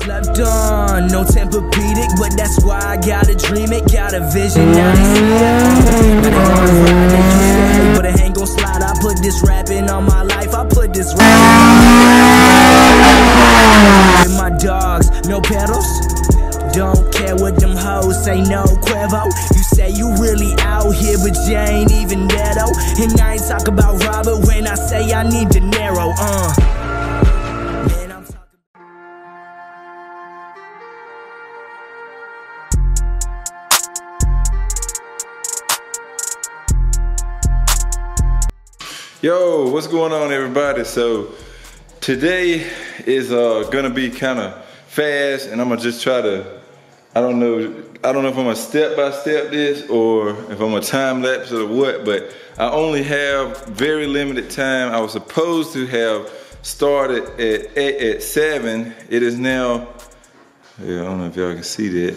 slept on, no Tempur-Pedic, but that's why I gotta dream it, got a vision, now they see it. But it ain't gon' slide, I put this rapping on my life, I put this rapping with my dogs, no pedals. Don't care what them hoes say, no Quavo. You say you really out here, but you ain't even there though. And I ain't talk about Robert when I say I need De Niro, Man, I'm talking. Yo, what's going on, everybody? So today is gonna be kind of fast, and I'm gonna just try to, I don't know if I'm gonna step-by-step this or if I'm gonna time lapse or what, but I only have very limited time. I was supposed to have started at 7. It is now, I don't know if y'all can see that,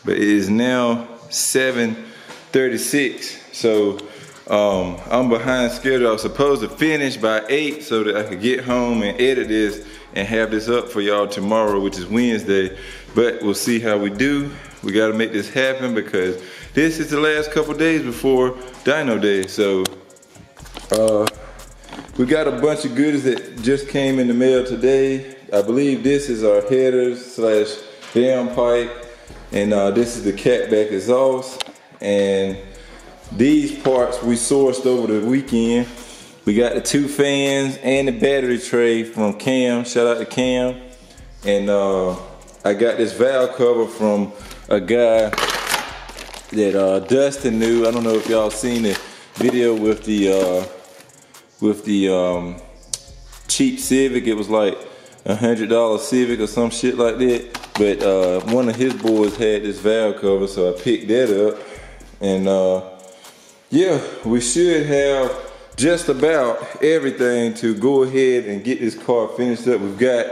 but it is now 7:36. So I'm behind schedule. I was supposed to finish by 8 so that I could get home and edit this and have this up for y'all tomorrow, which is Wednesday. But we'll see how we do. We gotta make this happen because this is the last couple days before Dino Day. So we got a bunch of goodies that just came in the mail today. I believe this is our headers slash downpipe, and this is the Catback exhaust. And these parts we sourced over the weekend. We got the 2 fans and the battery tray from Cam. Shout out to Cam. And I got this valve cover from a guy that Dustin knew. I don't know if y'all seen the video with the cheap Civic. It was like $100 Civic or some shit like that. But one of his boys had this valve cover, so I picked that up. And yeah, we should have just about everything to go ahead and get this car finished up. We've got,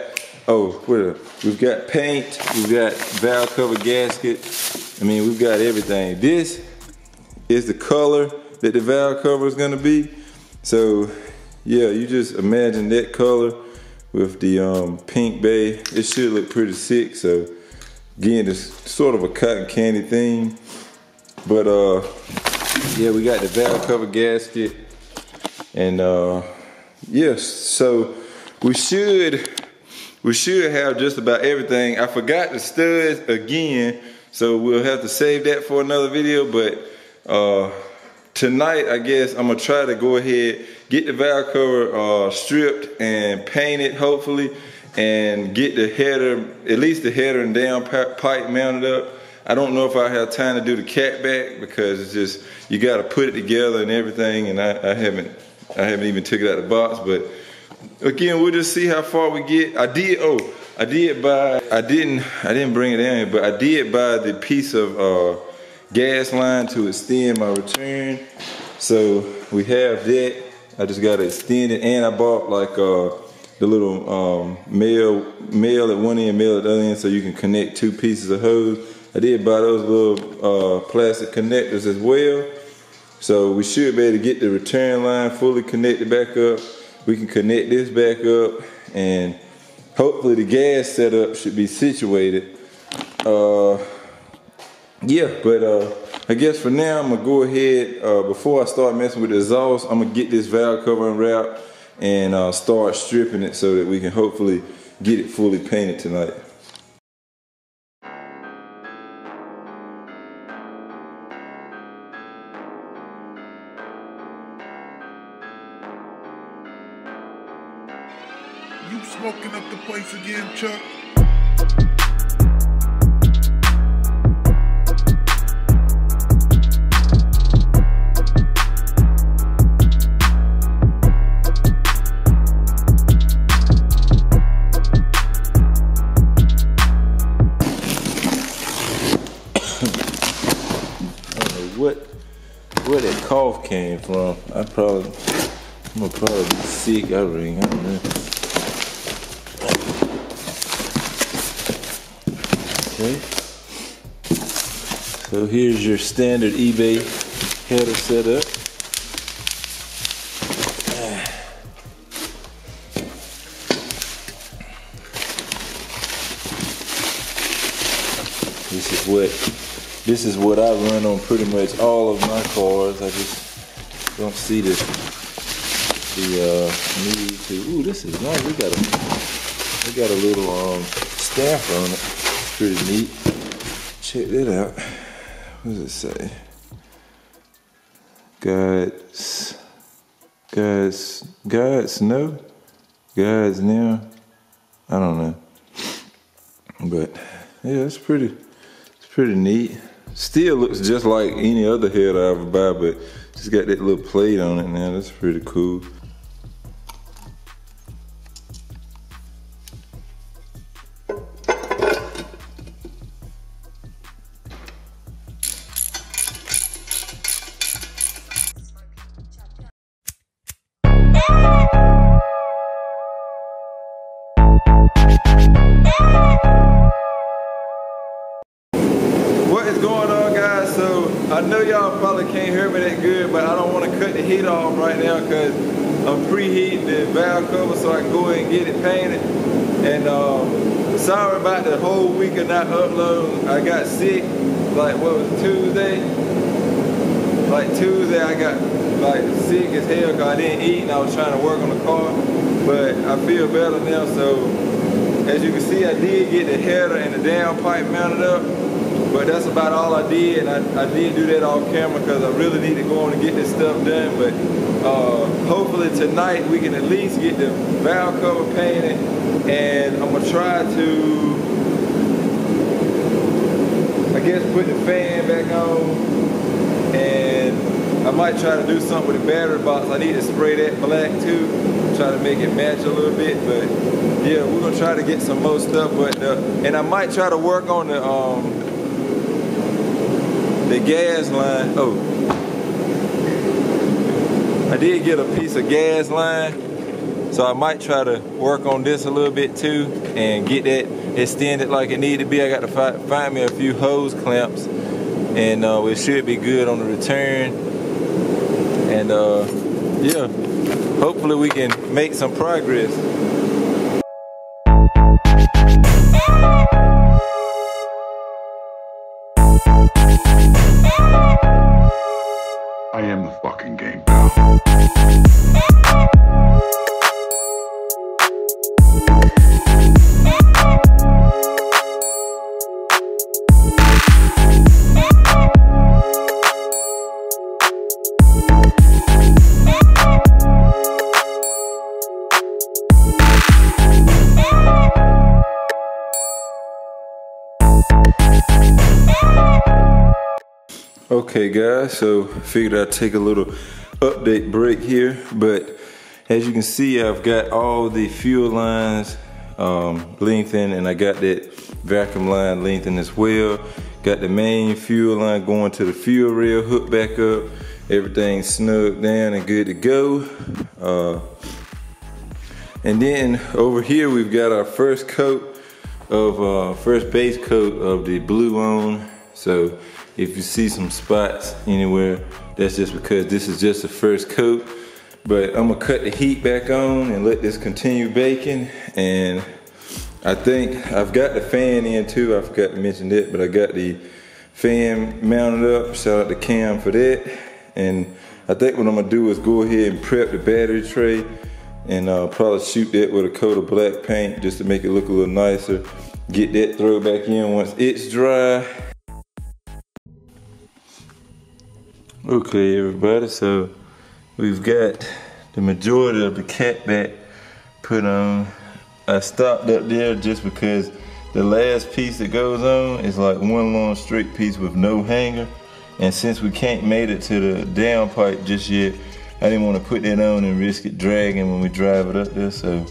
we've got paint, we've got valve cover gasket. I mean, we've got everything. This is the color that the valve cover is gonna be. So yeah, you just imagine that color with the pink bay. It should look pretty sick. So again, it's sort of a cotton candy theme. But yeah, we got the valve cover gasket. And yes, so we should have just about everything. I forgot the studs again, so we'll have to save that for another video. But tonight, I guess I'm gonna try to go ahead, get the valve cover stripped and painted, hopefully, and get the header, at least the header and down pipe mounted up. I don't know if I have time to do the Catback because it's just, you gotta put it together and everything, and I haven't even took it out of the box. But again, we'll just see how far we get. I didn't bring it down here, but I did buy the piece of gas line to extend my return. So we have that. I just gotta extend it, and I bought like the little male at one end, male at the other end, so you can connect 2 pieces of hose. I did buy those little plastic connectors as well. So we should be able to get the return line fully connected back up. We can connect this back up, and hopefully the gas setup should be situated. Yeah, but I guess for now I'm gonna go ahead, before I start messing with the exhaust, I'm gonna get this valve cover unwrapped and start stripping it so that we can hopefully get it fully painted tonight. You smoking up the place again, Chuck? Where that cough came from. I'm gonna probably be sick. I don't know. Okay. So here's your standard eBay header setup. This is what I run on pretty much all of my cars. I just don't see the need to. Ooh, this is nice. We got a little stamp on it. It's pretty neat. Check that out. What does it say? God's no? God's now? I don't know. But yeah, it's pretty neat. Still looks just like any other head I ever buy, but just got that little plate on it now. That's pretty cool. What is going on, guys? So I know y'all probably can't hear me that good, but I don't want to cut the heat off right now because I'm preheating the valve cover so I can go ahead and get it painted. And sorry about the whole week of not uploading. I got sick, like what was it, Tuesday? Like Tuesday I got like sick as hell because I didn't eat and I was trying to work on the car. But I feel better now, so as you can see, I did get the header and the downpipe mounted up. But that's about all I did, and I did do that off camera because I really need to go on and get this stuff done. But hopefully tonight we can at least get the valve cover painted, and I'm gonna try to, I guess, put the fan back on, and I might try to do something with the battery box. I need to spray that black too, try to make it match a little bit. But yeah, we're gonna try to get some more stuff. But and I might try to work on the gas line. Oh, I did get a piece of gas line, so I might try to work on this a little bit too and get that extended like it needed to be. I got to find me a few hose clamps, and it should be good on the return. And yeah, hopefully we can make some progress. I am the fucking game, pal. Okay guys, so figured I'd take a little update break here, but as you can see, I've got all the fuel lines lengthened, and I got that vacuum line lengthened as well. Got the main fuel line going to the fuel rail hooked back up. Everything's snugged down and good to go. And then over here we've got our first coat of first base coat of the blue on. So if you see some spots anywhere, that's just because this is just the first coat. But I'm gonna cut the heat back on and let this continue baking. And I think I've got the fan in too. I forgot to mention that, but I got the fan mounted up. Shout out to Cam for that. And I think what I'm gonna do is go ahead and prep the battery tray and probably shoot that with a coat of black paint just to make it look a little nicer. Get that throw back in once it's dry. Okay everybody, so we've got the majority of the catback put on. I stopped up there just because the last piece that goes on is like one long straight piece with no hanger, and since we can't make it to the downpipe just yet, I didn't want to put that on and risk it dragging when we drive it up there. So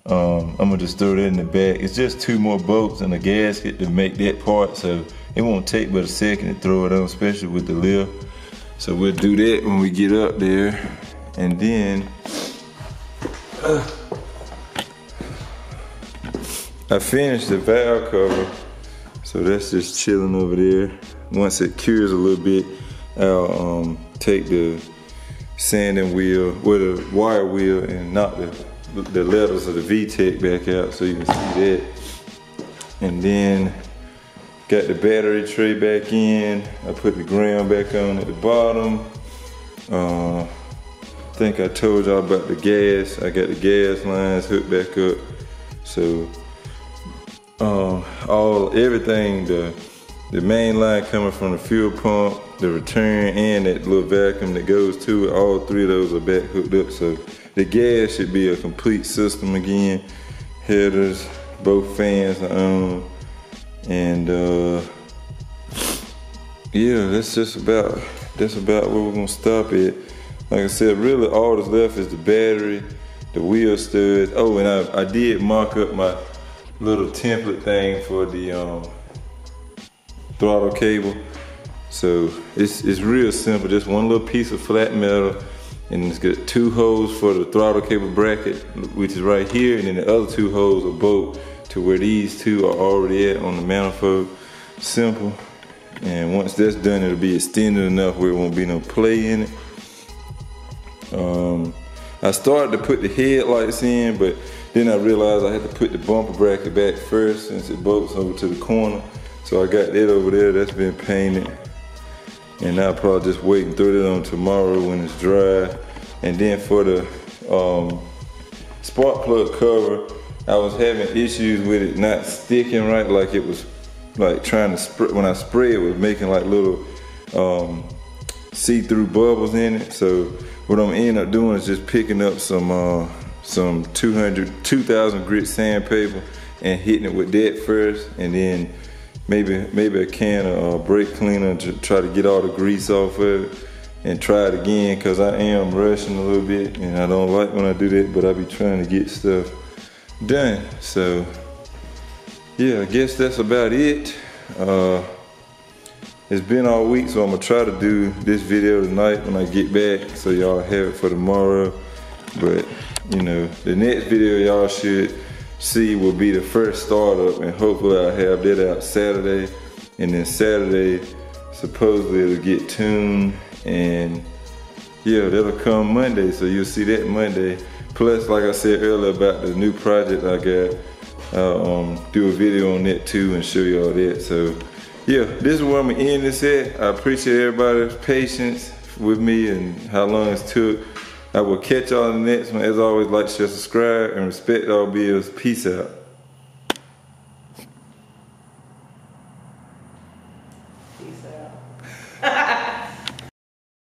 I'm gonna just throw that in the back. It's just 2 more bolts and a gasket to make that part, so it won't take but a second to throw it on, especially with the lift. So we'll do that when we get up there. And then I finished the valve cover, so that's just chilling over there. Once it cures a little bit, I'll take the sanding wheel with a wire wheel and knock the letters of the VTEC back out so you can see that. And then Got the battery tray back in. I put the ground back on at the bottom. I think I told y'all about the gas. I got the gas lines hooked back up. So everything, the main line coming from the fuel pump, the return, and that little vacuum that goes to it, all three of those are back hooked up. So the gas should be a complete system again. Headers, both fans are on. And yeah, that's about where we're gonna stop it. Like I said, really all that's left is the battery, the wheel studs. Oh, and I did mark up my little template thing for the throttle cable. So it's real simple, just one little piece of flat metal, and it's got 2 holes for the throttle cable bracket, which is right here, and then the other 2 holes are both to where these 2 are already at on the manifold. Simple. And once that's done, it'll be extended enough where it won't be no play in it. I started to put the headlights in, but then I realized I had to put the bumper bracket back first since it bolts over to the corner. So I got that over there, that's been painted. And I'll probably just wait and throw that on tomorrow when it's dry. And then for the spark plug cover, I was having issues with it not sticking right, like it was like trying to spray. When I spray it, was making like little see-through bubbles in it. So what I'm end up doing is just picking up some 2000 grit sandpaper and hitting it with that first, and then maybe a can of brake cleaner to try to get all the grease off of it, and try it again, because I am rushing a little bit and I don't like when I do that, but I be trying to get stuff done. So yeah, I guess that's about it. It's been all week, so I'm gonna try to do this video tonight when I get back, so y'all have it for tomorrow. But you know, the next video y'all should see will be the first startup, and hopefully I'll have that out Saturday. And then Saturday, supposedly it'll get tuned, and yeah, that'll come Monday, so you'll see that Monday. Plus, like I said earlier about the new project I got, I'll do a video on that too and show you all that. So yeah, this is where I'm gonna end this at. I appreciate everybody's patience with me and how long it took. I will catch y'all in the next one. As always, like, share, subscribe, and respect all bills. Peace out.